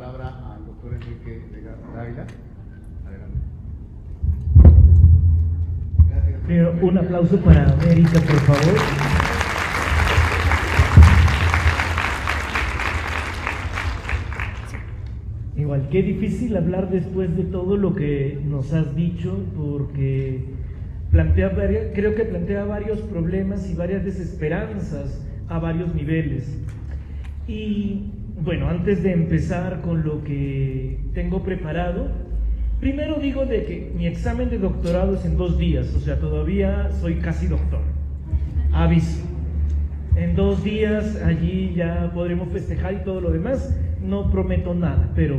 palabra al doctor Enrique Vega Dávila. Adelante. Gracias. Primero, un aplauso para América, por favor. Igual, qué difícil hablar después de todo lo que nos has dicho, porque creo que plantea varios problemas y varias desesperanzas a varios niveles. Y bueno, antes de empezar con lo que tengo preparado, primero digo de que mi examen de doctorado es en 2 días, o sea, todavía soy casi doctor. Aviso. En 2 días allí ya podremos festejar y todo lo demás. No prometo nada, pero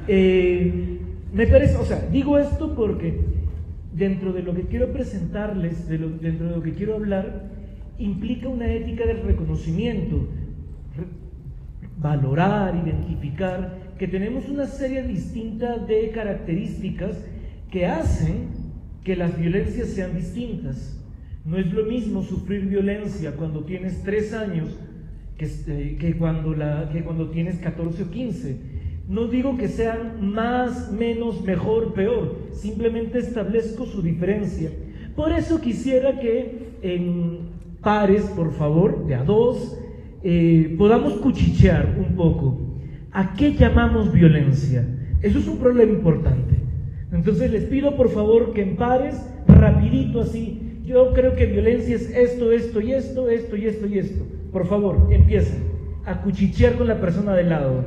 me parece, o sea, digo esto porque dentro de lo que quiero presentarles, dentro de lo que quiero hablar, implica una ética del reconocimiento, valorar, identificar que tenemos una serie distinta de características que hacen que las violencias sean distintas. No es lo mismo sufrir violencia cuando tienes 3 años que cuando tienes 14 o 15. No digo que sean más, menos, mejor, peor, simplemente establezco su diferencia. Por eso quisiera que en pares, por favor, de a 2, podamos cuchichear un poco. ¿A qué llamamos violencia? Eso es un problema importante. Entonces les pido por favor que en pares, rapidito así, yo creo que violencia es esto, esto y esto, esto y esto y esto. Por favor, empiecen a cuchichear con la persona de lado.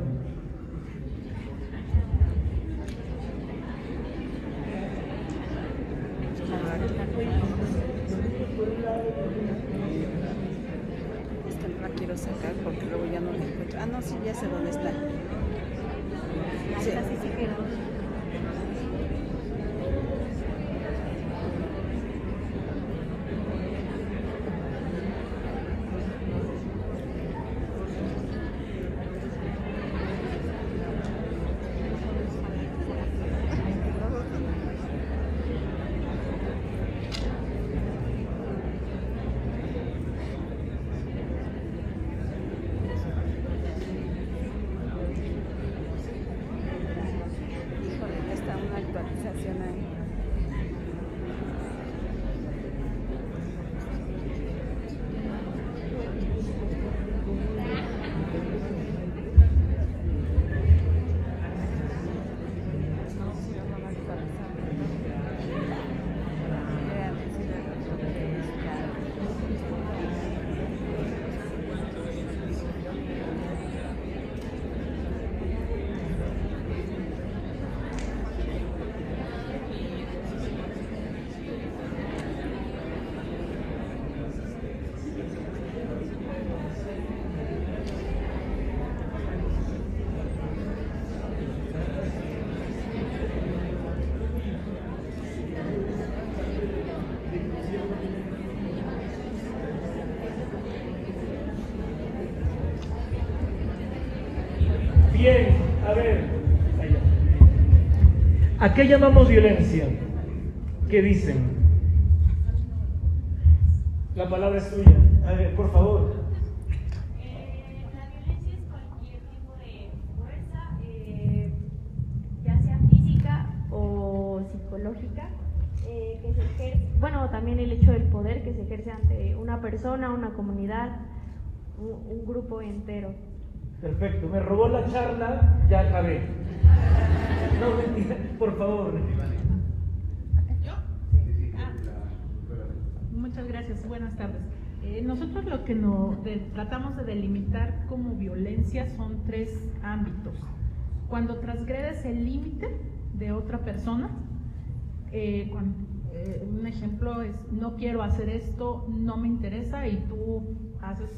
Esta no la quiero sacar porque luego ya no la encuentro. Ah, no, sí, ya sé dónde está. Sí. Así se quedó. Bien, a ver. ¿A qué llamamos violencia? ¿Qué dicen? La palabra es tuya. A ver, por favor. La violencia es cualquier tipo de fuerza, ya sea física o psicológica, que se ejerce, bueno, también el hecho del poder que se ejerce ante una persona, una comunidad, un grupo entero. Perfecto, me robó la charla, ya acabé. No, mentira, por favor. ¿Yo? Muchas gracias, buenas tardes. Nosotros lo que tratamos de delimitar como violencia son 3 ámbitos. Cuando transgredes el límite de otra persona, un ejemplo es: no quiero hacer esto, no me interesa, y tú haces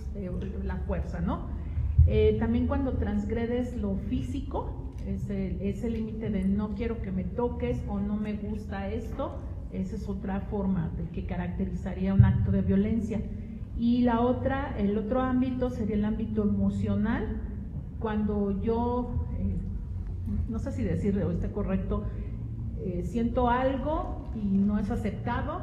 la fuerza, ¿no? También cuando transgredes lo físico, ese límite de no quiero que me toques o no me gusta esto, esa es otra forma de que caracterizaría un acto de violencia. Y el otro ámbito sería el ámbito emocional, cuando yo, no sé si decirlo está correcto, siento algo y no es aceptado,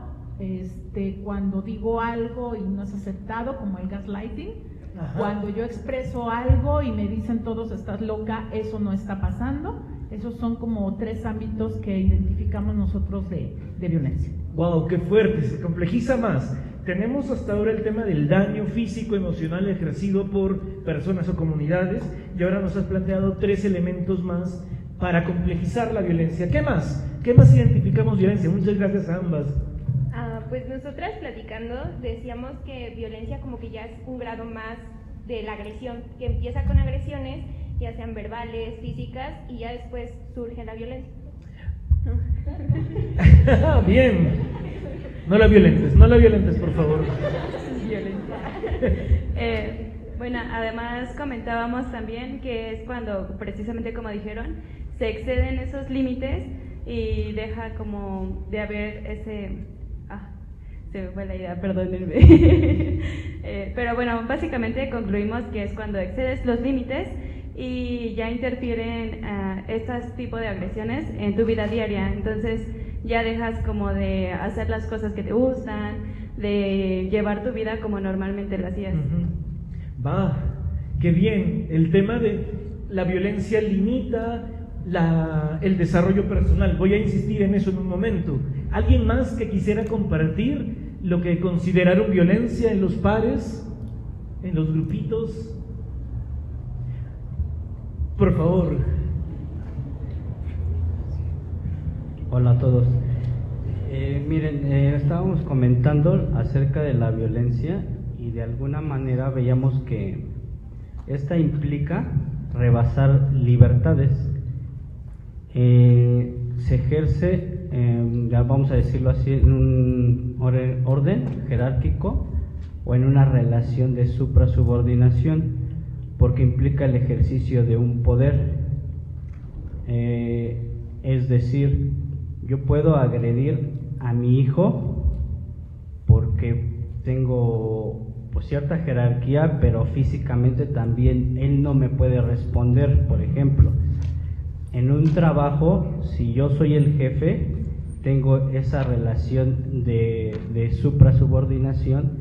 cuando digo algo y no es aceptado, como el gaslighting, Ajá. Cuando yo expreso algo y me dicen todos estás loca, eso no está pasando. Esos son como 3 ámbitos que identificamos nosotros de violencia. Wow, qué fuerte, se complejiza más. Tenemos hasta ahora el tema del daño físico, emocional ejercido por personas o comunidades, y ahora nos has planteado 3 elementos más para complejizar la violencia. ¿Qué más? ¿Qué más identificamos violencia? Muchas gracias a ambas. Pues nosotras platicando decíamos que violencia como que ya es un grado más de la agresión, que empieza con agresiones, ya sean verbales, físicas, y ya después surge la violencia. Bien. No la violentes, por favor. Bueno, además comentábamos también que es cuando, precisamente como dijeron, se exceden esos límites y deja como de haber ese... se me fue la idea, perdónenme. Pero bueno, básicamente concluimos que es cuando excedes los límites y ya interfieren estos tipos de agresiones en tu vida diaria. Entonces ya dejas como de hacer las cosas que te gustan, de llevar tu vida como normalmente lo hacías. Va, qué bien. El tema de la violencia limita el desarrollo personal. Voy a insistir en eso en un momento. ¿Alguien más que quisiera compartir lo que consideraron violencia en los pares, en los grupitos? Por favor. Hola a todos. Miren, estábamos comentando acerca de la violencia y de alguna manera veíamos que esta implica rebasar libertades. Se ejerce, ya vamos a decirlo así, en un orden jerárquico o en una relación de suprasubordinación, porque implica el ejercicio de un poder. Es decir, yo puedo agredir a mi hijo porque tengo pues cierta jerarquía, pero físicamente también él no me puede responder. Por ejemplo, en un trabajo, si yo soy el jefe, tengo esa relación de suprasubordinación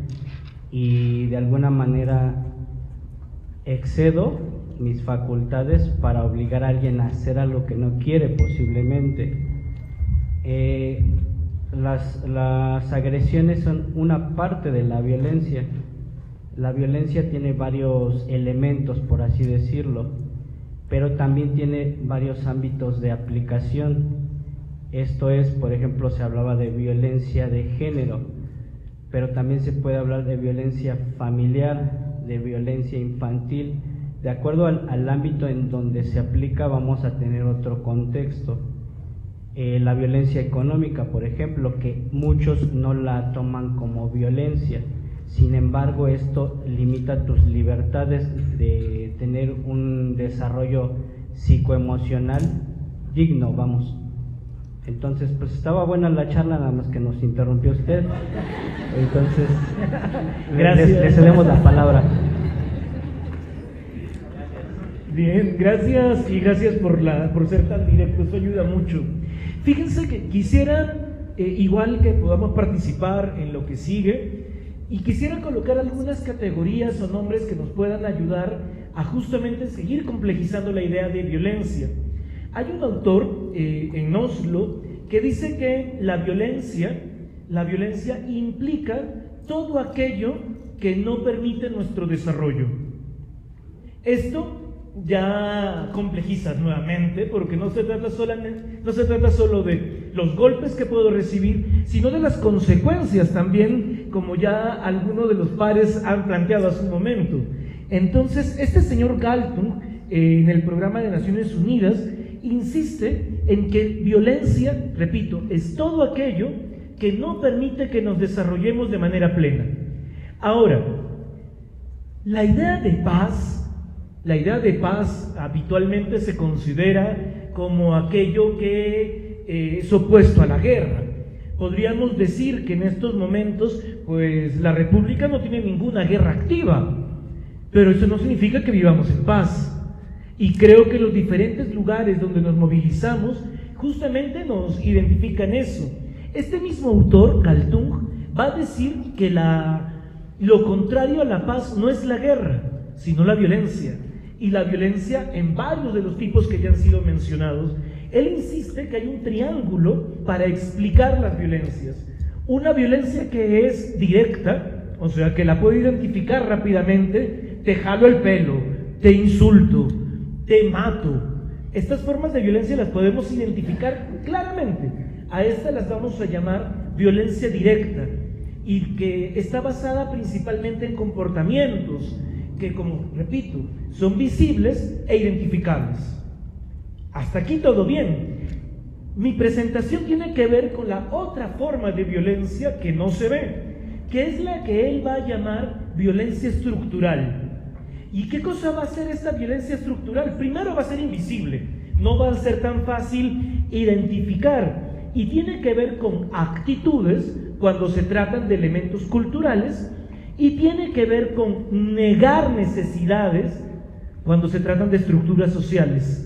y de alguna manera excedo mis facultades para obligar a alguien a hacer algo que no quiere posiblemente. Las agresiones son una parte de la violencia. La violencia tiene varios elementos, por así decirlo, pero también tiene varios ámbitos de aplicación. Esto es, por ejemplo, se hablaba de violencia de género, pero también se puede hablar de violencia familiar, de violencia infantil. De acuerdo al ámbito en donde se aplica, vamos a tener otro contexto. La violencia económica, por ejemplo, que muchos no la toman como violencia. Sin embargo, esto limita tus libertades de tener un desarrollo psicoemocional digno, vamos. Entonces, pues estaba buena la charla, nada más que nos interrumpió usted. Entonces, gracias. Le cedemos la palabra. Bien, gracias, y gracias por ser tan directo, eso ayuda mucho. Fíjense que quisiera, igual que podamos participar en lo que sigue, y quisiera colocar algunas categorías o nombres que nos puedan ayudar a justamente seguir complejizando la idea de violencia. Hay un autor en Oslo que dice que la violencia implica todo aquello que no permite nuestro desarrollo. Esto ya complejiza nuevamente, porque no se trata solo de los golpes que puedo recibir, sino de las consecuencias también, como ya algunos de los pares han planteado hace un momento. Entonces, este señor Galtung, en el programa de Naciones Unidas, insiste en que violencia, repito, es todo aquello que no permite que nos desarrollemos de manera plena. Ahora, la idea de paz habitualmente se considera como aquello que es opuesto a la guerra. Podríamos decir que en estos momentos, pues la República no tiene ninguna guerra activa, pero eso no significa que vivamos en paz. Y creo que los diferentes lugares donde nos movilizamos justamente nos identifican eso. Este mismo autor, Galtung, va a decir que la Lo contrario a la paz no es la guerra, sino la violencia. Y la violencia en varios de los tipos que ya han sido mencionados. Él insiste que hay un triángulo para explicar las violencias. Una violencia que es directa, o sea, que la puedo identificar rápidamente: te jalo el pelo, te insulto, te mato. Estas formas de violencia las podemos identificar claramente. A estas las vamos a llamar violencia directa, y que está basada principalmente en comportamientos que, como repito, son visibles e identificables. Hasta aquí todo bien. Mi presentación tiene que ver con la otra forma de violencia que no se ve, que es la que él va a llamar violencia estructural. ¿Y qué cosa va a ser esta violencia estructural? Primero, va a ser invisible, no va a ser tan fácil identificar, y tiene que ver con actitudes cuando se tratan de elementos culturales, y tiene que ver con negar necesidades cuando se tratan de estructuras sociales.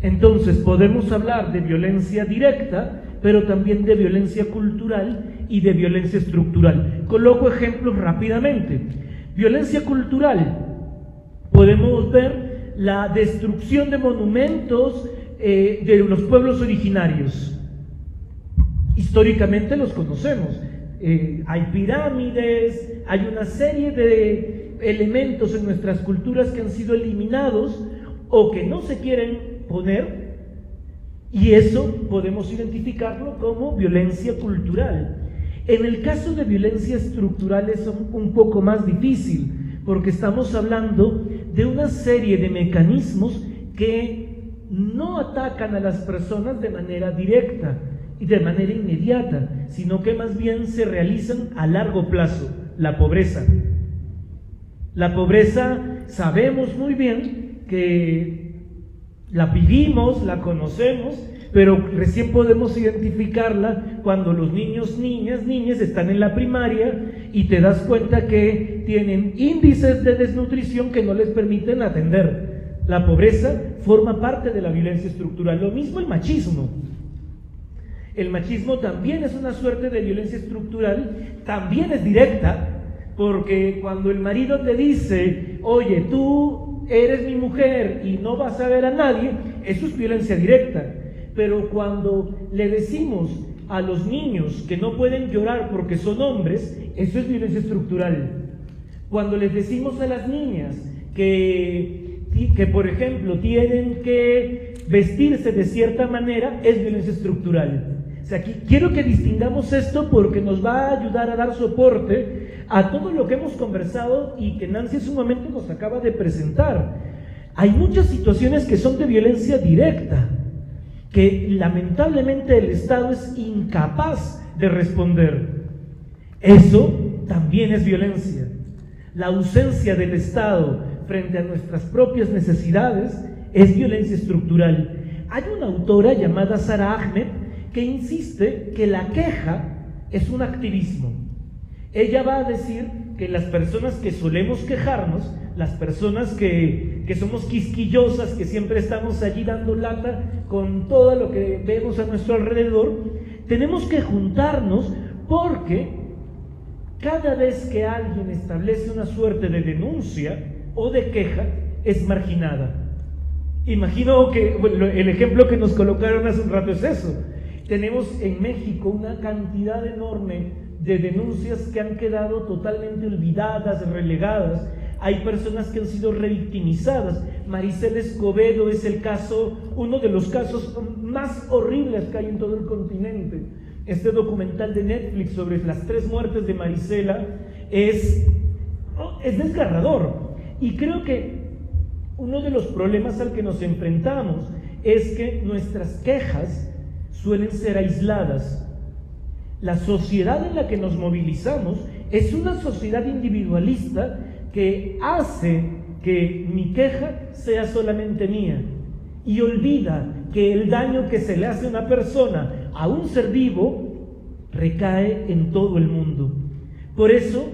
Entonces podemos hablar de violencia directa, pero también de violencia cultural y de violencia estructural. Coloco ejemplos rápidamente. Violencia cultural: podemos ver la destrucción de monumentos de los pueblos originarios. Históricamente los conocemos. Hay pirámides, hay una serie de elementos en nuestras culturas que han sido eliminados o que no se quieren poner, y eso podemos identificarlo como violencia cultural. En el caso de violencia estructural es un poco más difícil, porque estamos hablando de una serie de mecanismos que no atacan a las personas de manera directa y de manera inmediata, sino que más bien se realizan a largo plazo. La pobreza. La pobreza, sabemos muy bien que la vivimos, la conocemos, pero recién podemos identificarla cuando los niños, niñas están en la primaria y te das cuenta que tienen índices de desnutrición que no les permiten atender. La pobreza forma parte de la violencia estructural. Lo mismo el machismo. El machismo también es una suerte de violencia estructural, también es directa, porque cuando el marido te dice: oye, tú eres mi mujer y no vas a ver a nadie, eso es violencia directa. Pero cuando le decimos a los niños que no pueden llorar porque son hombres, eso es violencia estructural. Cuando les decimos a las niñas que por ejemplo, tienen que vestirse de cierta manera, es violencia estructural. O sea, aquí quiero que distingamos esto porque nos va a ayudar a dar soporte a todo lo que hemos conversado y que Nancy en su momento nos acaba de presentar. Hay muchas situaciones que son de violencia directa, que lamentablemente el Estado es incapaz de responder. Eso también es violencia. La ausencia del Estado frente a nuestras propias necesidades es violencia estructural. Hay una autora llamada Sara Ahmed que insiste que la queja es un activismo. Ella va a decir que las personas que solemos quejarnos, las personas que somos quisquillosas, que siempre estamos allí dando lata con todo lo que vemos a nuestro alrededor, tenemos que juntarnos porque cada vez que alguien establece una suerte de denuncia o de queja, es marginada. Imagino que el ejemplo que nos colocaron hace un rato es eso. Tenemos en México una cantidad enorme de denuncias que han quedado totalmente olvidadas, relegadas. Hay personas que han sido revictimizadas. Maricel Escobedo es el caso, uno de los casos más horribles que hay en todo el continente. Este documental de Netflix sobre las 3 muertes de Marisela es desgarrador. Y creo que uno de los problemas al que nos enfrentamos es que nuestras quejas suelen ser aisladas. La sociedad en la que nos movilizamos es una sociedad individualista que hace que mi queja sea solamente mía y olvida que el daño que se le hace a una persona, a un ser vivo, recae en todo el mundo. Por eso,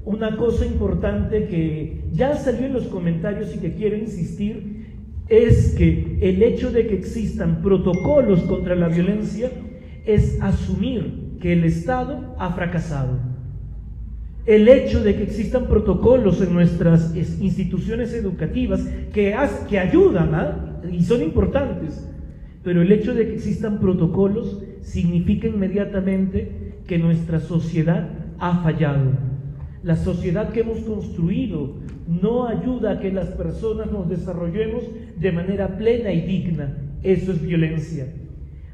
una cosa importante que ya salió en los comentarios y que quiero insistir es que el hecho de que existan protocolos contra la violencia es asumir que el Estado ha fracasado. el hecho de que existan protocolos en nuestras instituciones educativas que ayudan y son importantes, pero el hecho de que existan protocolos significa inmediatamente que nuestra sociedad ha fallado. La sociedad que hemos construido no ayuda a que las personas nos desarrollemos de manera plena y digna. Eso es violencia.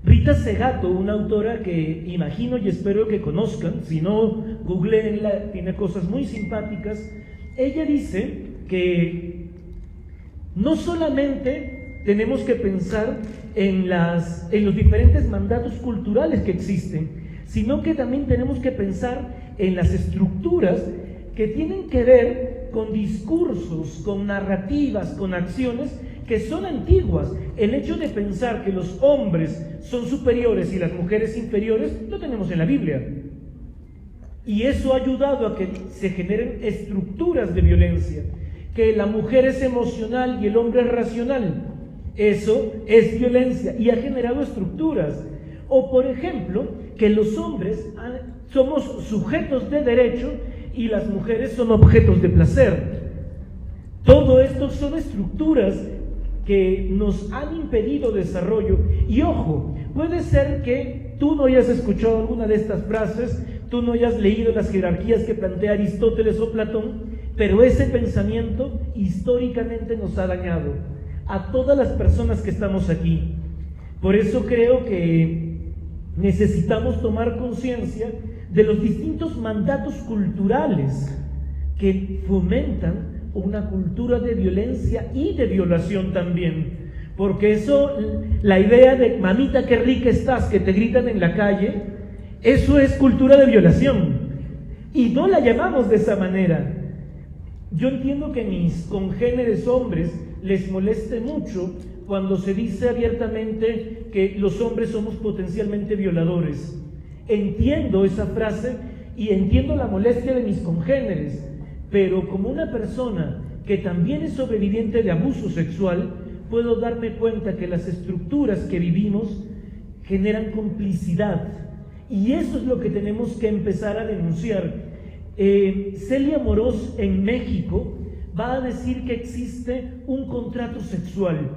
Rita Segato, una autora que imagino y espero que conozcan, si no, googleenla, tiene cosas muy simpáticas. Ella dice que no solamente tenemos que pensar en los diferentes mandatos culturales que existen, sino que también tenemos que pensar en las estructuras que tienen que ver con discursos, con narrativas, con acciones que son antiguas. El hecho de pensar que los hombres son superiores y las mujeres inferiores lo tenemos en la Biblia. Y eso ha ayudado a que se generen estructuras de violencia, que la mujer es emocional y el hombre es racional. Eso es violencia y ha generado estructuras. O por ejemplo, que los hombres somos sujetos de derecho y las mujeres son objetos de placer. Todo esto son estructuras que nos han impedido desarrollo. Y ojo, puede ser que tú no hayas escuchado alguna de estas frases, tú no hayas leído las jerarquías que plantea Aristóteles o Platón, pero ese pensamiento históricamente nos ha dañado a todas las personas que estamos aquí. Por eso creo que necesitamos tomar conciencia de los distintos mandatos culturales que fomentan una cultura de violencia y de violación también, porque eso, la idea de mamita qué rica estás, que te gritan en la calle, eso es cultura de violación y no la llamamos de esa manera. Yo entiendo que mis congéneres hombres les moleste mucho cuando se dice abiertamente que los hombres somos potencialmente violadores. Entiendo esa frase y entiendo la molestia de mis congéneres, pero como una persona que también es sobreviviente de abuso sexual, puedo darme cuenta que las estructuras que vivimos generan complicidad, y eso es lo que tenemos que empezar a denunciar. Celia Morós en México va a decir que existe un contrato sexual.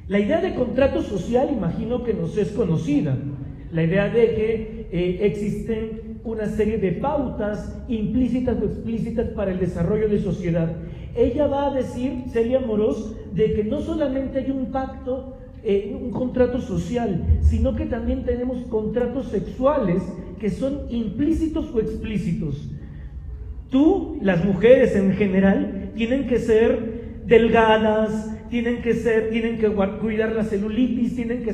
La idea de contrato social imagino que nos es conocida, la idea de que existen una serie de pautas implícitas o explícitas para el desarrollo de sociedad. Ella va a decir, Celia Morós, de que no solamente hay un pacto, un contrato social, sino que también tenemos contratos sexuales que son implícitos o explícitos. Tú, las mujeres en general, tienen que ser delgadas, tienen que cuidar la celulitis, tienen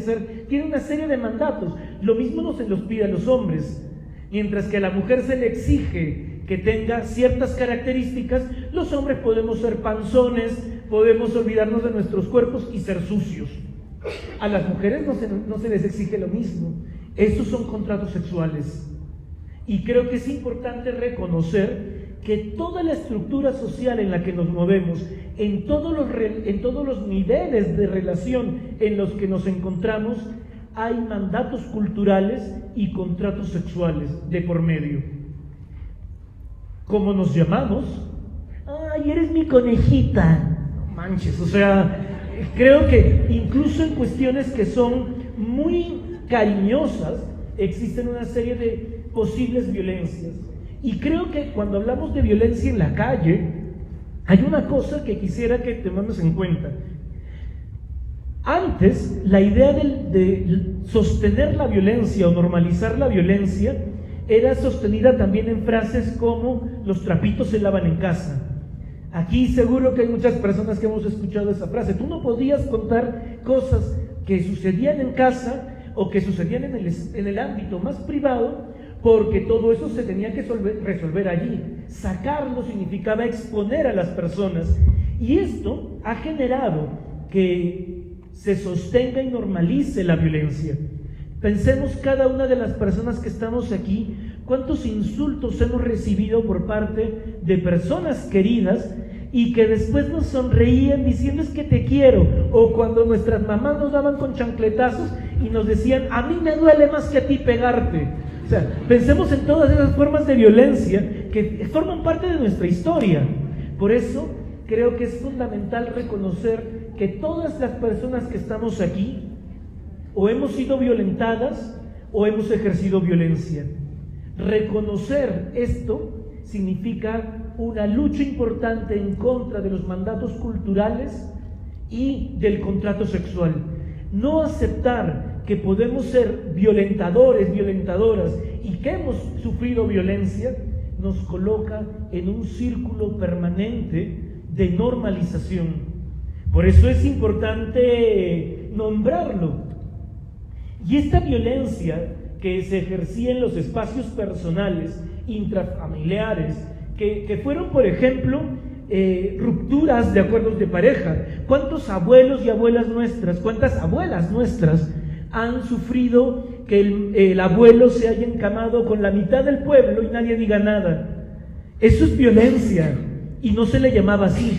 una serie de mandatos. Lo mismo no se los pide a los hombres. Mientras que a la mujer se le exige que tenga ciertas características, los hombres podemos ser panzones, podemos olvidarnos de nuestros cuerpos y ser sucios. A las mujeres no se les exige lo mismo. Estos son contratos sexuales. Y creo que es importante reconocer que toda la estructura social en la que nos movemos, en todos los niveles de relación en los que nos encontramos, hay mandatos culturales y contratos sexuales de por medio. ¿Cómo nos llamamos? ¡Ay, eres mi conejita! No manches, o sea, creo que incluso en cuestiones que son muy cariñosas, existen una serie de posibles violencias. Y creo que cuando hablamos de violencia en la calle, hay una cosa que quisiera que tomemos en cuenta. Antes, la idea de sostener la violencia o normalizar la violencia era sostenida también en frases como los trapitos se lavan en casa. Aquí seguro que hay muchas personas que hemos escuchado esa frase. Tú no podías contar cosas que sucedían en casa o que sucedían en el ámbito más privado, porque todo eso se tenía que resolver allí. Sacarlo significaba exponer a las personas, y esto ha generado que se sostenga y normalice la violencia. Pensemos cada una de las personas que estamos aquí, cuántos insultos hemos recibido por parte de personas queridas y que después nos sonreían diciendo es que te quiero, o cuando nuestras mamás nos daban con chancletazos y nos decían a mí me duele más que a ti pegarte. O sea, pensemos en todas esas formas de violencia que forman parte de nuestra historia. Por eso creo que es fundamental reconocer que todas las personas que estamos aquí o hemos sido violentadas o hemos ejercido violencia. Reconocer esto significa una lucha importante en contra de los mandatos culturales y del contrato sexual. No aceptar que podemos ser violentadores, violentadoras y que hemos sufrido violencia nos coloca en un círculo permanente de normalización. Por eso es importante nombrarlo. Y esta violencia que se ejercía en los espacios personales, intrafamiliares, que fueron, por ejemplo, rupturas de acuerdos de pareja. ¿Cuántos abuelos y abuelas nuestras, cuántas abuelas nuestras han sufrido que el abuelo se haya encamado con la mitad del pueblo y nadie diga nada? Eso es violencia y no se le llamaba así.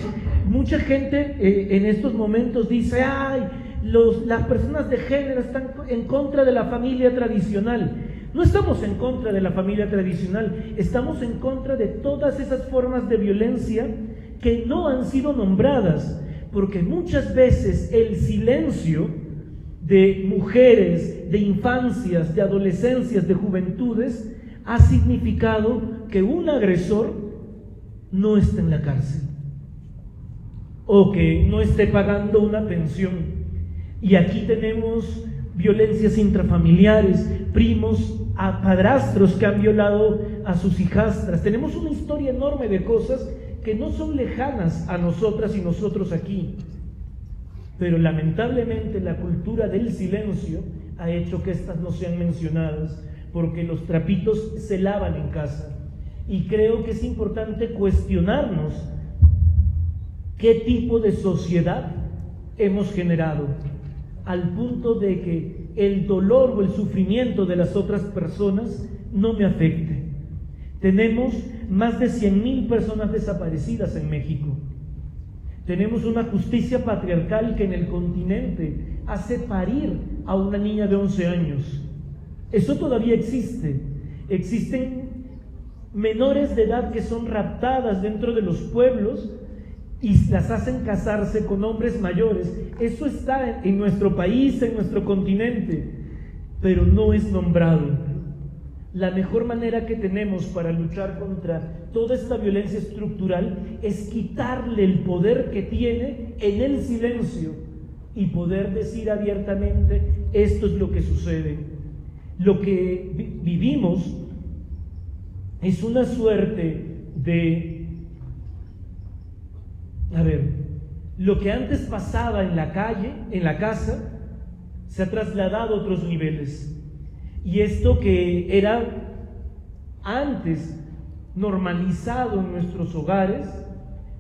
Mucha gente en estos momentos dice, ay, las personas de género están en contra de la familia tradicional. No estamos en contra de la familia tradicional, estamos en contra de todas esas formas de violencia que no han sido nombradas, porque muchas veces el silencio de mujeres, de infancias, de adolescencias, de juventudes, ha significado que un agresor no esté en la cárcel o que no esté pagando una pensión. Y aquí tenemos violencias intrafamiliares, primos, a padrastros que han violado a sus hijastras. Tenemos una historia enorme de cosas que no son lejanas a nosotras y nosotros aquí. Pero lamentablemente la cultura del silencio ha hecho que estas no sean mencionadas, porque los trapitos se lavan en casa. Y creo que es importante cuestionarnos qué tipo de sociedad hemos generado, al punto de que el dolor o el sufrimiento de las otras personas no me afecte. Tenemos más de 100,000 personas desaparecidas en México. Tenemos una justicia patriarcal que en el continente hace parir a una niña de 11 años. Eso todavía existe. Existen menores de edad que son raptadas dentro de los pueblos y las hacen casarse con hombres mayores. Eso está en nuestro país, en nuestro continente, pero no es nombrado. La mejor manera que tenemos para luchar contra toda esta violencia estructural es quitarle el poder que tiene en el silencio y poder decir abiertamente: esto es lo que sucede. Lo que vivimos es una suerte de... lo que antes pasaba en la calle, en la casa, se ha trasladado a otros niveles. Y esto que era antes normalizado en nuestros hogares,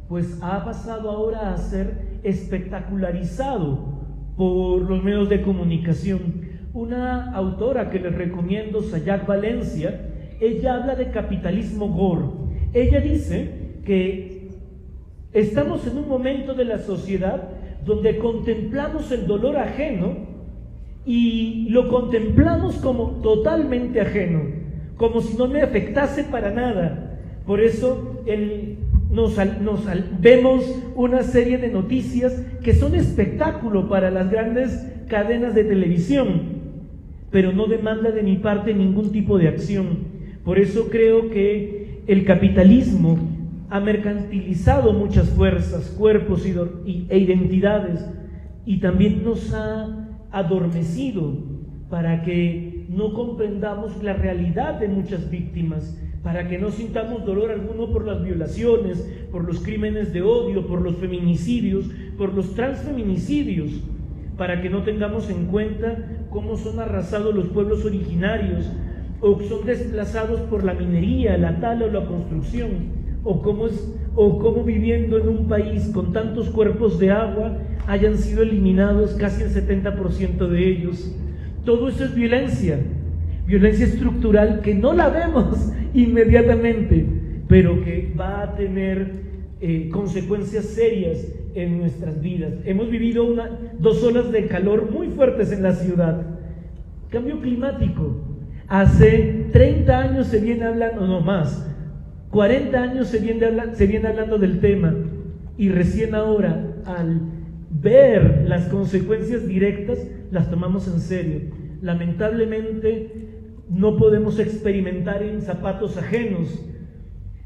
pues ha pasado ahora a ser espectacularizado por los medios de comunicación. Una autora que les recomiendo, Sayak Valencia, ella habla de capitalismo gore. Ella dice que estamos en un momento de la sociedad donde contemplamos el dolor ajeno y lo contemplamos como totalmente ajeno, como si no me afectase para nada. Por eso vemos una serie de noticias que son espectáculo para las grandes cadenas de televisión, pero no demanda de mi parte ningún tipo de acción. Por eso creo que el capitalismo ha mercantilizado muchas fuerzas, cuerpos e identidades, y también nos ha adormecido para que no comprendamos la realidad de muchas víctimas, para que no sintamos dolor alguno por las violaciones, por los crímenes de odio, por los feminicidios, por los transfeminicidios, para que no tengamos en cuenta cómo son arrasados los pueblos originarios, o son desplazados por la minería, la tala o la construcción, o cómo viviendo en un país con tantos cuerpos de agua hayan sido eliminados casi el 70% de ellos. Todo eso es violencia estructural que no la vemos inmediatamente, pero que va a tener consecuencias serias en nuestras vidas. Hemos vivido 2 olas de calor muy fuertes en la ciudad. Cambio climático. Hace 30 años se viene hablando, no más, 40 años se viene hablando del tema y recién ahora, al ver las consecuencias directas, las tomamos en serio. Lamentablemente no podemos experimentar en zapatos ajenos,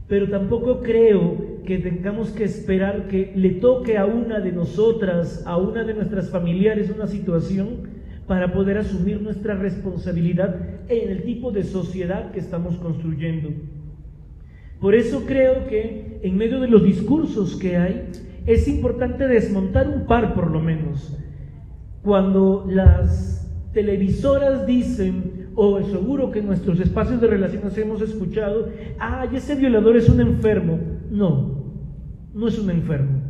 pero tampoco creo que tengamos que esperar que le toque a una de nosotras, a una de nuestras familiares una situación para poder asumir nuestra responsabilidad en el tipo de sociedad que estamos construyendo. Por eso creo que en medio de los discursos que hay, es importante desmontar un par por lo menos. Cuando las televisoras dicen, o seguro que en nuestros espacios de relaciones hemos escuchado, ¡ay, ese violador es un enfermo! No, no es un enfermo,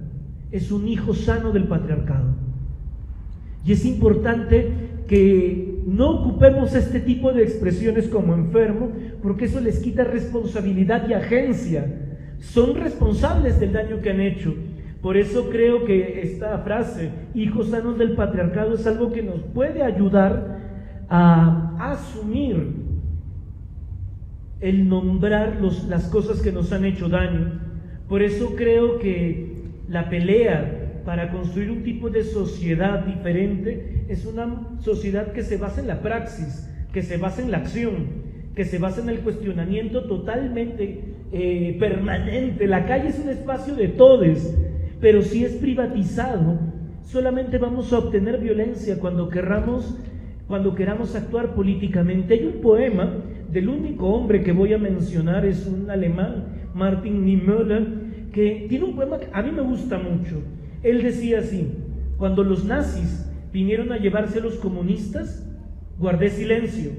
es un hijo sano del patriarcado. Y es importante que no ocupemos este tipo de expresiones como enfermo, porque eso les quita responsabilidad y agencia. Son responsables del daño que han hecho. Por eso creo que esta frase, hijos sanos del patriarcado, es algo que nos puede ayudar a asumir el nombrar las cosas que nos han hecho daño. Por eso creo que la pelea para construir un tipo de sociedad diferente es una sociedad que se basa en la praxis, que se basa en la acción, que se basa en el cuestionamiento totalmente permanente. La calle es un espacio de todos, pero si es privatizado, solamente vamos a obtener violencia cuando queramos actuar políticamente. Hay un poema del único hombre que voy a mencionar, es un alemán, Martin Niemöller, que tiene un poema que a mí me gusta mucho. Él decía así: cuando los nazis vinieron a llevarse a los comunistas, guardé silencio,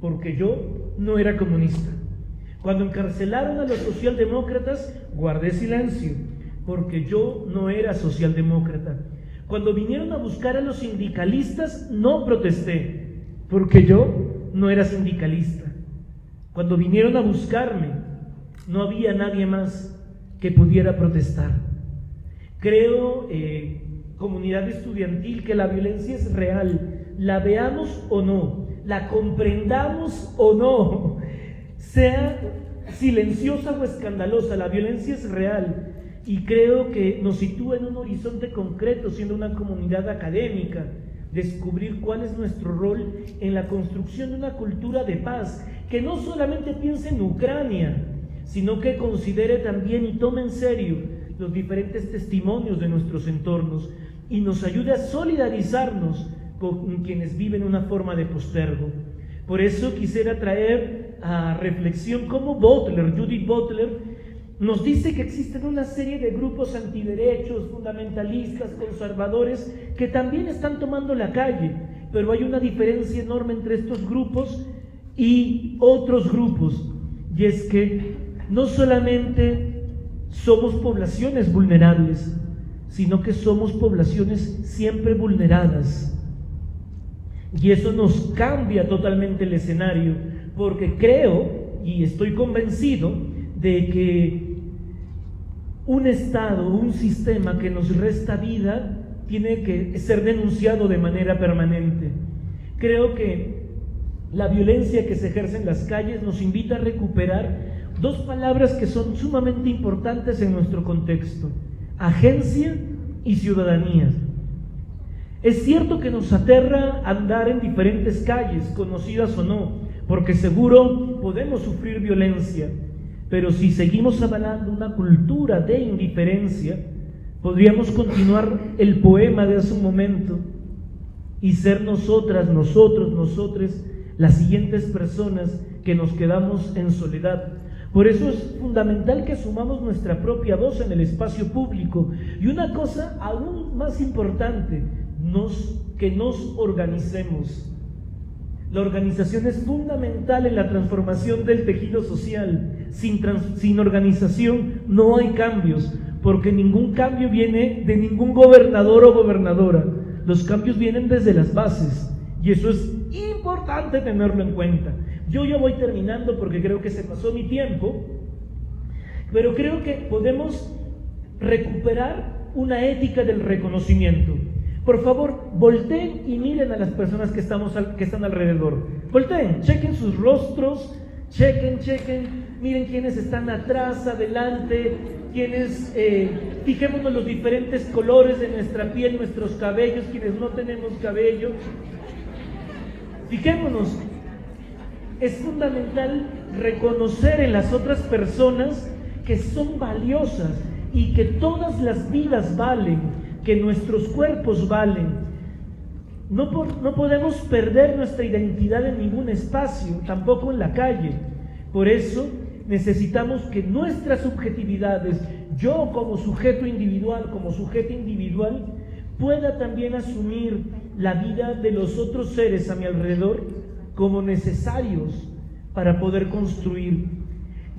porque yo no era comunista. Cuando encarcelaron a los socialdemócratas, guardé silencio, porque yo no era socialdemócrata. Cuando vinieron a buscar a los sindicalistas, no protesté, porque yo no era sindicalista. Cuando vinieron a buscarme, no había nadie más que pudiera protestar. Creo, comunidad estudiantil, que la violencia es real, la veamos o no, la comprendamos o no, sea silenciosa o escandalosa, la violencia es real. Y creo que nos sitúa en un horizonte concreto, siendo una comunidad académica, descubrir cuál es nuestro rol en la construcción de una cultura de paz, que no solamente piense en Ucrania, sino que considere también y tome en serio los diferentes testimonios de nuestros entornos y nos ayude a solidarizarnos con quienes viven una forma de postergo. Por eso quisiera traer a reflexión cómo Judith Butler, nos dice que existen una serie de grupos antiderechos, fundamentalistas, conservadores, que también están tomando la calle, pero hay una diferencia enorme entre estos grupos y otros grupos, y es que no solamente somos poblaciones vulnerables, sino que somos poblaciones siempre vulneradas, y eso nos cambia totalmente el escenario, porque creo y estoy convencido de que un Estado, un sistema que nos resta vida, tiene que ser denunciado de manera permanente. Creo que la violencia que se ejerce en las calles nos invita a recuperar dos palabras que son sumamente importantes en nuestro contexto: agencia y ciudadanía. Es cierto que nos aterra andar en diferentes calles, conocidas o no, porque seguro podemos sufrir violencia. Pero si seguimos avalando una cultura de indiferencia, podríamos continuar el poema de hace un momento y ser nosotras, nosotros, nosotres, las siguientes personas que nos quedamos en soledad. Por eso es fundamental que asumamos nuestra propia voz en el espacio público. Y una cosa aún más importante, que nos organicemos. La organización es fundamental en la transformación del tejido social. Sin organización no hay cambios, porque ningún cambio viene de ningún gobernador o gobernadora. Los cambios vienen desde las bases, y eso es importante tenerlo en cuenta. Yo ya voy terminando porque creo que se pasó mi tiempo, pero creo que podemos recuperar una ética del reconocimiento. Por favor, volteen y miren a las personas que están alrededor. Volteen, chequen sus rostros, chequen. miren quiénes están atrás, adelante, fijémonos los diferentes colores de nuestra piel, nuestros cabellos, quienes no tenemos cabello. Fijémonos, es fundamental reconocer en las otras personas que son valiosas y que todas las vidas valen, que nuestros cuerpos valen. No podemos perder nuestra identidad en ningún espacio, tampoco en la calle. Por eso necesitamos que nuestras subjetividades, yo como sujeto individual, pueda también asumir la vida de los otros seres a mi alrededor como necesarios para poder construir.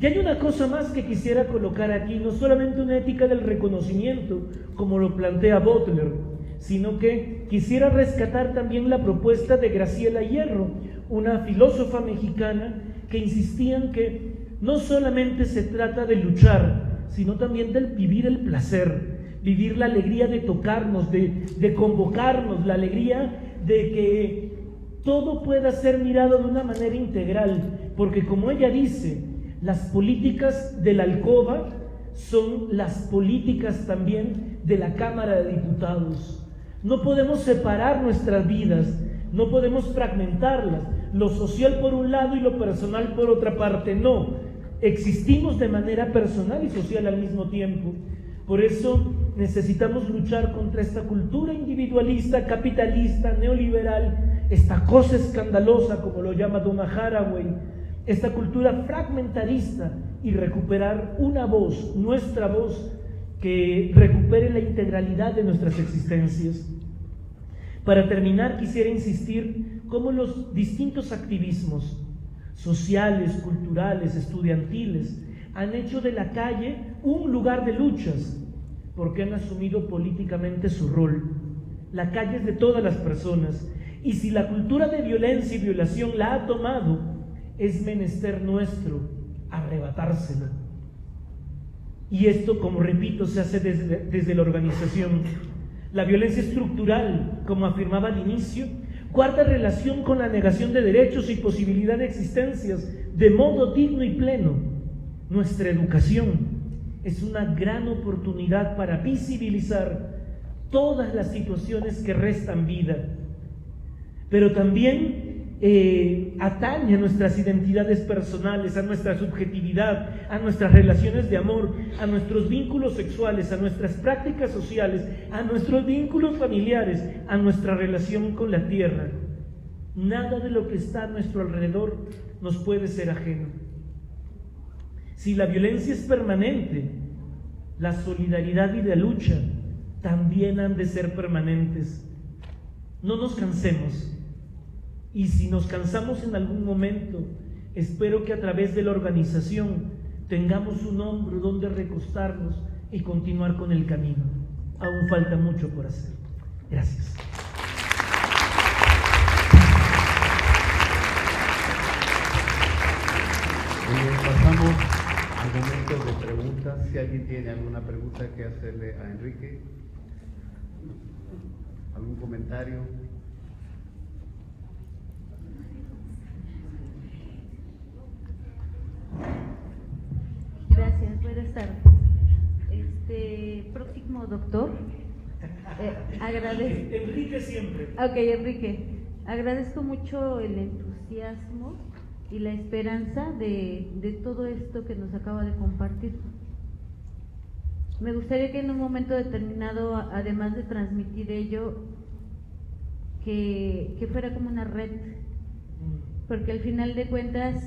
Y hay una cosa más que quisiera colocar aquí, no solamente una ética del reconocimiento, como lo plantea Butler, sino que quisiera rescatar también la propuesta de Graciela Hierro, una filósofa mexicana que insistía en que no solamente se trata de luchar, sino también de vivir el placer, vivir la alegría de tocarnos, de convocarnos, la alegría de que todo pueda ser mirado de una manera integral, porque como ella dice, las políticas de la alcoba son las políticas también de la Cámara de Diputados. No podemos separar nuestras vidas, no podemos fragmentarlas, lo social por un lado y lo personal por otra parte, no. Existimos de manera personal y social al mismo tiempo. Por eso necesitamos luchar contra esta cultura individualista, capitalista, neoliberal, esta cosa escandalosa, como lo llama Donna Haraway, esta cultura fragmentarista, y recuperar una voz, nuestra voz, que recupere la integralidad de nuestras existencias. Para terminar, quisiera insistir cómo los distintos activismos sociales, culturales, estudiantiles han hecho de la calle un lugar de luchas, porque han asumido políticamente su rol. La calle es de todas las personas, y si la cultura de violencia y violación la ha tomado, es menester nuestro arrebatársela. Y esto, como repito, se hace desde la organización. La violencia estructural, como afirmaba al inicio, guarda relación con la negación de derechos y posibilidad de existencias de modo digno y pleno. Nuestra educación es una gran oportunidad para visibilizar todas las situaciones que restan vida, pero también atañe a nuestras identidades personales, a nuestra subjetividad, a nuestras relaciones de amor, a nuestros vínculos sexuales, a nuestras prácticas sociales, a nuestros vínculos familiares, a nuestra relación con la tierra. Nada de lo que está a nuestro alrededor nos puede ser ajeno. Si la violencia es permanente, la solidaridad y la lucha también han de ser permanentes. No nos cansemos. Y si nos cansamos en algún momento, espero que a través de la organización tengamos un hombro donde recostarnos y continuar con el camino. Aún falta mucho por hacer. Gracias. Muy bien, pasamos al momento de preguntas. Si alguien tiene alguna pregunta que hacerle a Enrique, algún comentario. Gracias, buenas tardes. Próximo doctor, agradezco. Enrique siempre. Ok, Enrique, agradezco mucho el entusiasmo y la esperanza de todo esto que nos acaba de compartir. Me gustaría que en un momento determinado, además de transmitir ello, que fuera como una red, porque al final de cuentas,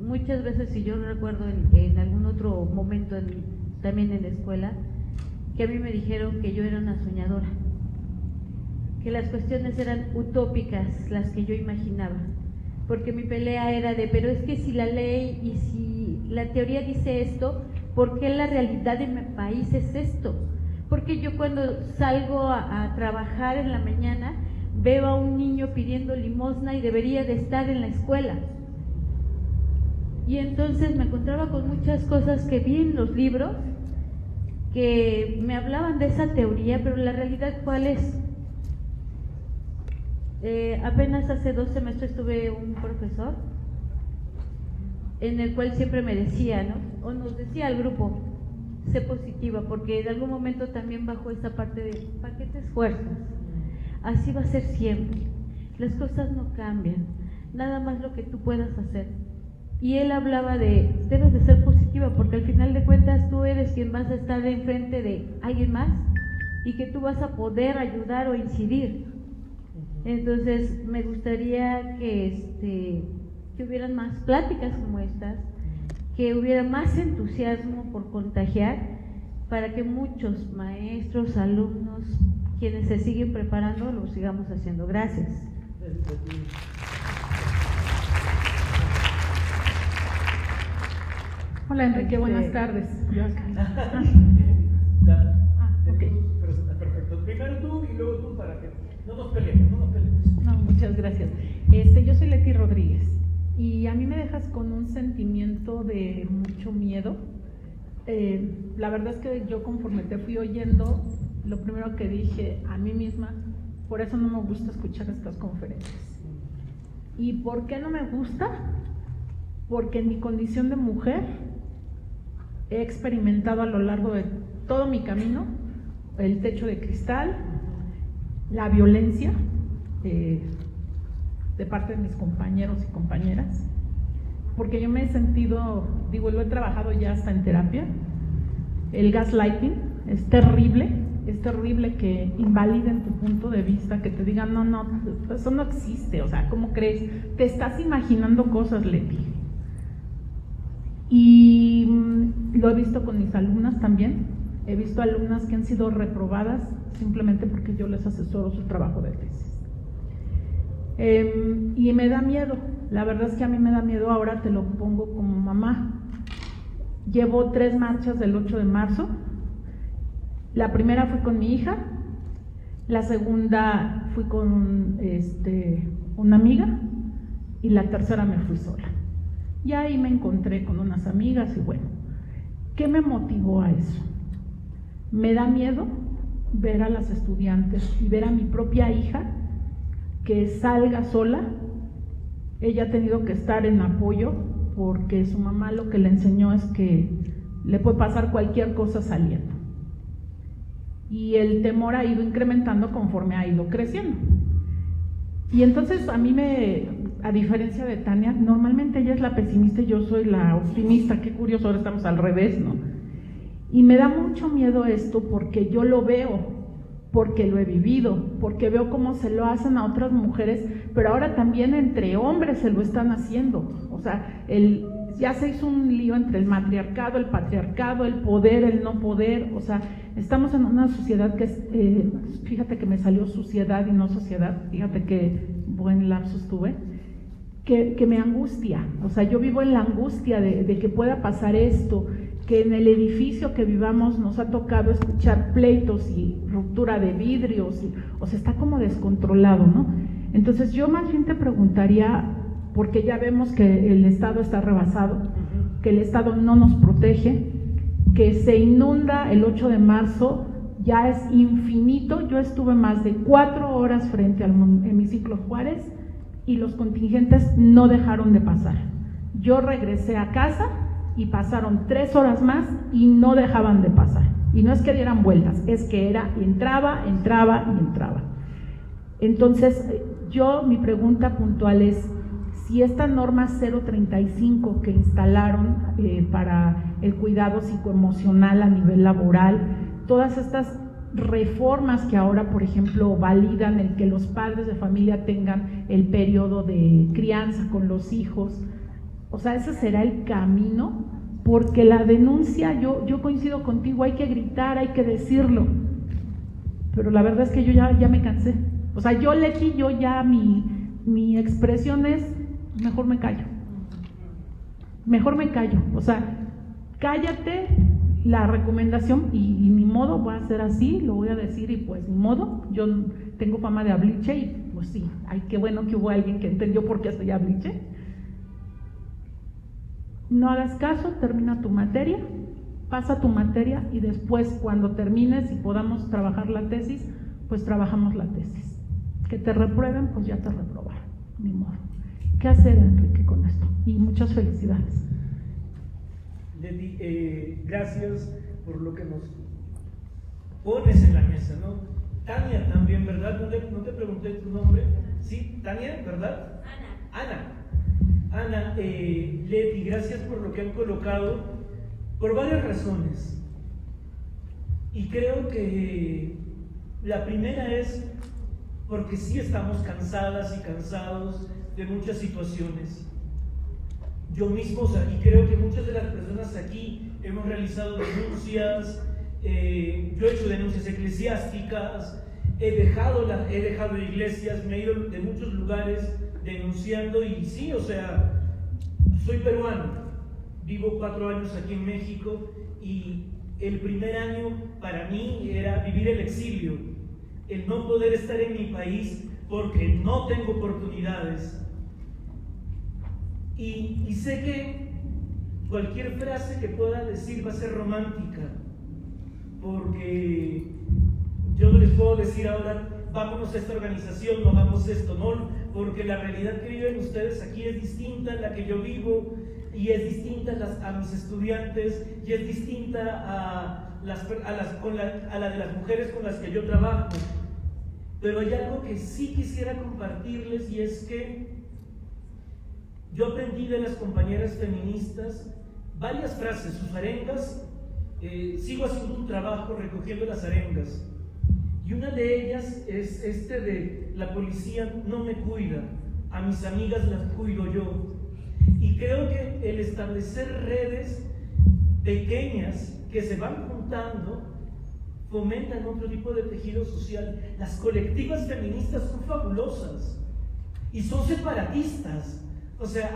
muchas veces, y yo recuerdo en algún otro momento también en la escuela, que a mí me dijeron que yo era una soñadora, que las cuestiones eran utópicas las que yo imaginaba, porque mi pelea era de, pero es que si la ley y si la teoría dice esto, ¿por qué la realidad de mi país es esto? Porque yo cuando salgo a trabajar en la mañana veo a un niño pidiendo limosna y debería de estar en la escuela. Y entonces me encontraba con muchas cosas que vi en los libros que me hablaban de esa teoría, pero la realidad ¿cuál es? Apenas hace 2 semestres tuve un profesor en el cual siempre me decía, ¿no? O nos decía al grupo, sé positiva, porque en algún momento también bajó esta parte de, ¿para qué te esfuerzas? Así va a ser siempre, las cosas no cambian, nada más lo que tú puedas hacer. Y él hablaba de, debes de ser positiva, porque al final de cuentas tú eres quien vas a estar enfrente de alguien más y que tú vas a poder ayudar o incidir. Entonces me gustaría que hubieran más pláticas como estas, que hubiera más entusiasmo por contagiar, para que muchos maestros, alumnos, quienes se siguen preparando, lo sigamos haciendo. Gracias. Hola Enrique, buenas tardes. Yo acá. Okay. Perfecto. Primero tú y luego tú para que no nos peleemos. No, muchas gracias. Yo soy Leti Rodríguez y a mí me dejas con un sentimiento de mucho miedo. La verdad es que yo conforme te fui oyendo, lo primero que dije a mí misma, por eso no me gusta escuchar estas conferencias. ¿Y por qué no me gusta? Porque en mi condición de mujer he experimentado a lo largo de todo mi camino el techo de cristal, la violencia de parte de mis compañeros y compañeras, porque yo me he sentido, lo he trabajado ya hasta en terapia. El gaslighting es terrible que invaliden tu punto de vista, que te digan, no, eso no existe, o sea, ¿cómo crees? Te estás imaginando cosas, Leti. Y lo he visto con mis alumnas también. He visto alumnas que han sido reprobadas simplemente porque yo les asesoro su trabajo de tesis. Y me da miedo, la verdad es que a mí me da miedo, ahora te lo pongo como mamá. Llevo 3 marchas del 8 de marzo. La primera fui con mi hija, la segunda fui con una amiga y la tercera me fui sola. Y ahí me encontré con unas amigas y bueno, ¿qué me motivó a eso? Me da miedo ver a las estudiantes y ver a mi propia hija que salga sola. Ella ha tenido que estar en apoyo porque su mamá lo que le enseñó es que le puede pasar cualquier cosa saliendo. Y el temor ha ido incrementando conforme ha ido creciendo. Y entonces a mí a diferencia de Tania, normalmente ella es la pesimista y yo soy la optimista. Qué curioso, ahora estamos al revés, ¿no? Y me da mucho miedo esto porque yo lo veo, porque lo he vivido, porque veo cómo se lo hacen a otras mujeres, pero ahora también entre hombres se lo están haciendo. O sea, ya se hizo un lío entre el matriarcado, el patriarcado, el poder, el no poder. O sea, estamos en una sociedad que es, fíjate que me salió suciedad y no sociedad, fíjate que buen lapsus tuve, que me angustia. O sea, yo vivo en la angustia de que pueda pasar esto, que en el edificio que vivamos nos ha tocado escuchar pleitos y ruptura de vidrios, o sea, está como descontrolado, ¿no? Entonces yo más bien te preguntaría, porque ya vemos que el Estado está rebasado, que el Estado no nos protege, que se inunda el 8 de marzo, ya es infinito. Yo estuve más de 4 horas frente al hemiciclo Juárez y los contingentes no dejaron de pasar. Yo regresé a casa y pasaron 3 horas más y no dejaban de pasar. Y no es que dieran vueltas, es que entraba. Entonces, mi pregunta puntual es, si esta norma 035 que instalaron para el cuidado psicoemocional a nivel laboral, todas estas reformas que ahora, por ejemplo, validan el que los padres de familia tengan el periodo de crianza con los hijos, o sea, ese será el camino, porque la denuncia, yo coincido contigo, hay que gritar, hay que decirlo, pero la verdad es que yo ya me cansé. O sea, Leti, mi expresión es, mejor me callo, o sea, cállate. La recomendación, y ni modo, voy a hacer así, lo voy a decir y pues ni modo, yo tengo fama de abliche y pues sí, qué bueno que hubo alguien que entendió por qué soy abliche. No hagas caso, termina tu materia, pasa tu materia y después cuando termines y podamos trabajar la tesis, pues trabajamos la tesis. Que te reprueben, pues ya te reprobaron, ni modo. ¿Qué hacer, Enrique, con esto? Y muchas felicidades. Leti, gracias por lo que nos pones en la mesa, ¿no? Tania también, ¿verdad? No te pregunté tu nombre. Sí, Tania, ¿verdad? Ana, Leti, gracias por lo que han colocado, por varias razones. Y creo que la primera es porque sí estamos cansadas y cansados de muchas situaciones. Yo mismo, y creo que muchas de las personas aquí hemos realizado denuncias, yo he hecho denuncias eclesiásticas, he dejado iglesias, me he ido de muchos lugares denunciando y sí, soy peruano, vivo 4 años aquí en México y el primer año para mí era vivir el exilio, el no poder estar en mi país porque no tengo oportunidades. Y sé que cualquier frase que pueda decir va a ser romántica, porque yo no les puedo decir ahora, vámonos a esta organización, no hagamos esto, no, porque la realidad que viven ustedes aquí es distinta a la que yo vivo, y es distinta a mis estudiantes, y es distinta a la de las mujeres con las que yo trabajo. Pero hay algo que sí quisiera compartirles, y es que yo aprendí de las compañeras feministas varias frases, sus arengas. Sigo haciendo un trabajo recogiendo las arengas, y una de ellas es de la policía no me cuida, a mis amigas las cuido yo. Y creo que el establecer redes pequeñas que se van juntando fomentan otro tipo de tejido social. Las colectivas feministas son fabulosas y son separatistas.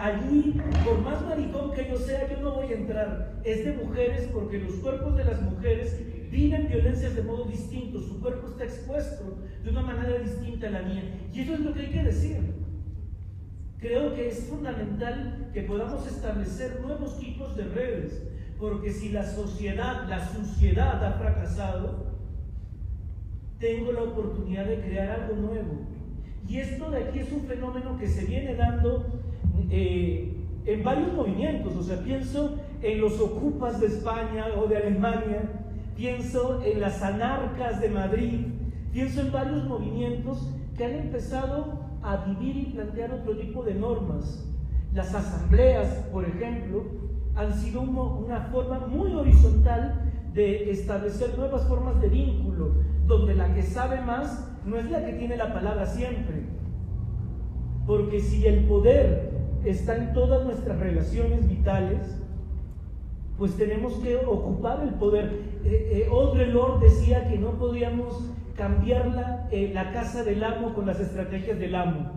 Allí, por más maricón que yo sea, yo no voy a entrar. Es de mujeres porque los cuerpos de las mujeres viven violencias de modo distinto, su cuerpo está expuesto de una manera distinta a la mía. Y eso es lo que hay que decir. Creo que es fundamental que podamos establecer nuevos tipos de redes, porque si la suciedad ha fracasado, tengo la oportunidad de crear algo nuevo. Y esto de aquí es un fenómeno que se viene dando en varios movimientos. Pienso en los ocupas de España o de Alemania, pienso en las anarcas de Madrid, pienso en varios movimientos que han empezado a vivir y plantear otro tipo de normas. Las asambleas, por ejemplo, han sido una forma muy horizontal de establecer nuevas formas de vínculo, donde la que sabe más no es la que tiene la palabra siempre. Porque si el poder está en todas nuestras relaciones vitales, pues tenemos que ocupar el poder. Audre Lorde decía que no podíamos cambiar la casa del amo con las estrategias del amo.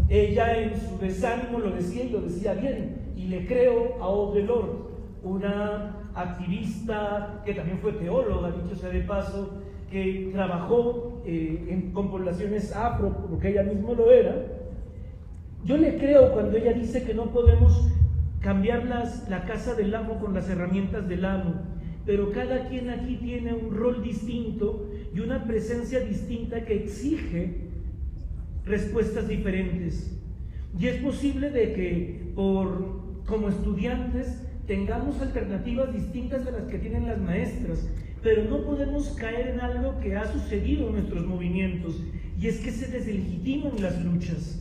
Ella en su desánimo lo decía y lo decía bien, y le creo a Audre Lorde, una activista que también fue teóloga, dicho sea de paso, que trabajó con poblaciones afro, porque ella misma lo era. Yo le creo cuando ella dice que no podemos cambiar la casa del amo con las herramientas del amo, pero cada quien aquí tiene un rol distinto y una presencia distinta que exige respuestas diferentes. Y es posible de que como estudiantes tengamos alternativas distintas de las que tienen las maestras, pero no podemos caer en algo que ha sucedido en nuestros movimientos, y es que se deslegitiman las luchas.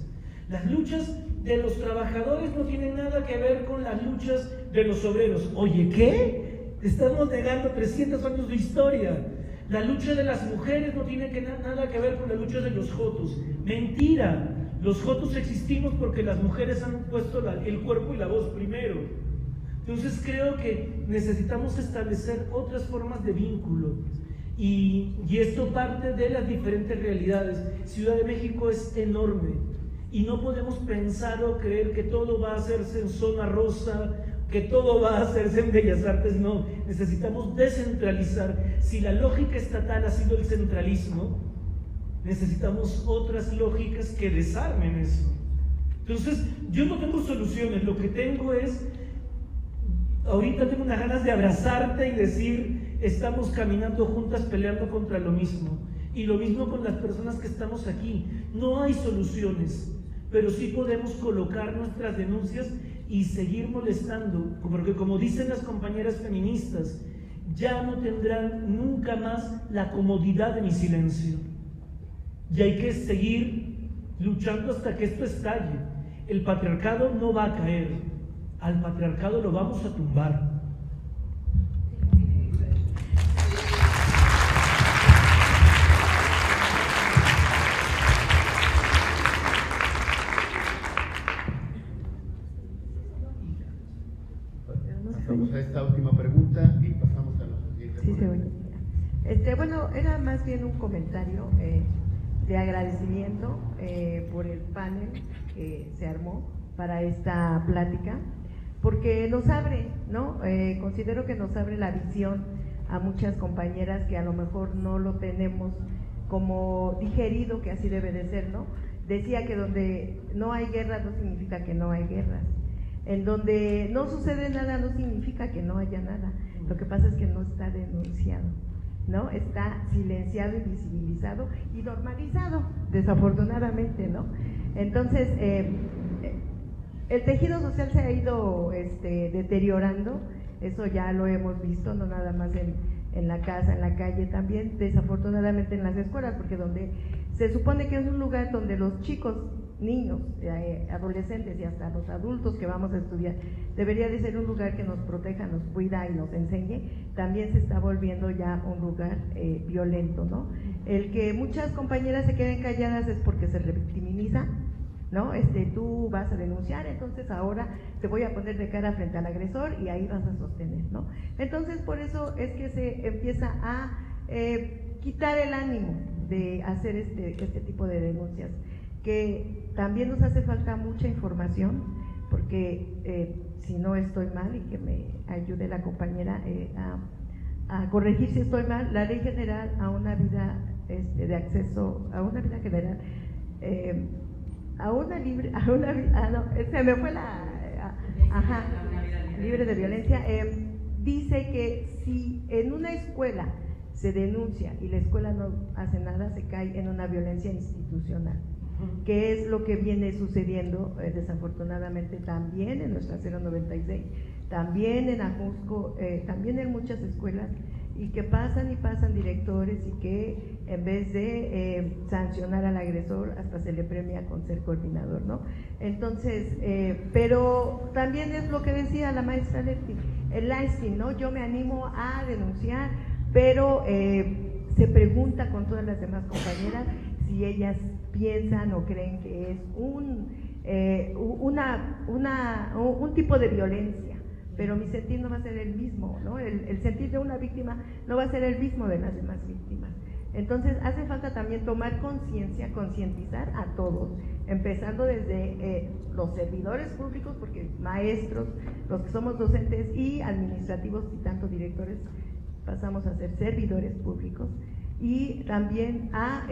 Las luchas de los trabajadores no tienen nada que ver con las luchas de los obreros. Oye, ¿qué? Estamos negando 300 años de historia. La lucha de las mujeres no tiene nada que ver con la lucha de los jotos. Mentira. Los jotos existimos porque las mujeres han puesto el cuerpo y la voz primero. Entonces creo que necesitamos establecer otras formas de vínculo. Y esto parte de las diferentes realidades. Ciudad de México es enorme. Y no podemos pensar o creer que todo va a hacerse en zona rosa, que todo va a hacerse en Bellas Artes. No, necesitamos descentralizar. Si la lógica estatal ha sido el centralismo, necesitamos otras lógicas que desarmen eso. Entonces, yo no tengo soluciones, lo que tengo es, ahorita tengo unas ganas de abrazarte y decir, estamos caminando juntas peleando contra lo mismo. Y lo mismo con las personas que estamos aquí. No hay soluciones. pero sí podemos colocar nuestras denuncias y seguir molestando, porque como dicen las compañeras feministas, ya no tendrán nunca más la comodidad de mi silencio. Y hay que seguir luchando hasta que esto estalle. El patriarcado no va a caer, al patriarcado lo vamos a tumbar. Pasamos a esta última pregunta y pasamos a la siguiente. Sí, se oye. Bueno, era más bien un comentario de agradecimiento por el panel que se armó para esta plática, porque nos abre, ¿no? Considero que nos abre la visión a muchas compañeras que a lo mejor no lo tenemos como digerido, que así debe de ser, ¿no? Decía que donde no hay guerras no significa que no hay guerras. En donde no sucede nada no significa que no haya nada. Lo que pasa es que no está denunciado, ¿no? Está silenciado, invisibilizado y normalizado, desafortunadamente, ¿no? Entonces, el tejido social se ha ido deteriorando, eso ya lo hemos visto, no nada más en la casa, en la calle, también desafortunadamente en las escuelas, porque donde se supone que es un lugar donde los chicos, niños, adolescentes y hasta los adultos que vamos a estudiar, debería de ser un lugar que nos proteja, nos cuida y nos enseñe, también se está volviendo ya un lugar violento, ¿no? El que muchas compañeras se queden calladas es porque se revictimiza, ¿no? Tú vas a denunciar, entonces ahora te voy a poner de cara frente al agresor y ahí vas a sostener, ¿no? Entonces por eso es que se empieza a quitar el ánimo de hacer este tipo de denuncias, que también nos hace falta mucha información, porque si no estoy mal, y que me ayude la compañera a corregir si estoy mal, la ley general a una vida de acceso, a una vida general, se me fue libre de violencia, dice que si en una escuela se denuncia y la escuela no hace nada, se cae en una violencia institucional, que es lo que viene sucediendo desafortunadamente también en nuestra 096, también en Ajusco, también en muchas escuelas, y que pasan y pasan directores y que en vez de sancionar al agresor hasta se le premia con ser coordinador, ¿no? Entonces, pero también es lo que decía la maestra Leti, el lasting, ¿no? Yo me animo a denunciar, pero se pregunta con todas las demás compañeras si ellas piensan o creen que es un tipo de violencia, pero mi sentir no va a ser el mismo, ¿no? El sentir de una víctima no va a ser el mismo de las demás víctimas. Entonces hace falta también tomar conciencia, concientizar a todos, empezando desde los servidores públicos, porque maestros, los que somos docentes y administrativos y tanto directores, pasamos a ser servidores públicos, y también a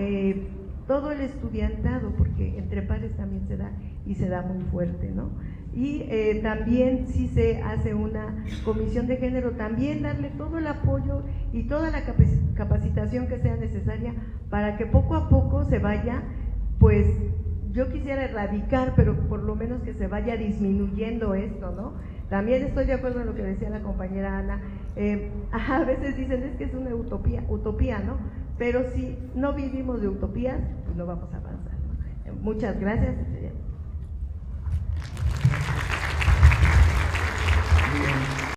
todo el estudiantado, porque entre pares también se da, y se da muy fuerte, ¿no? Y también si se hace una comisión de género, también darle todo el apoyo y toda la capacitación que sea necesaria para que poco a poco se vaya, pues yo quisiera erradicar, pero por lo menos que se vaya disminuyendo esto, ¿no? También estoy de acuerdo en lo que decía la compañera Ana, a veces dicen es que es una utopía, ¿no? Pero si no vivimos de utopías, pues no vamos a avanzar, ¿no? Muchas gracias.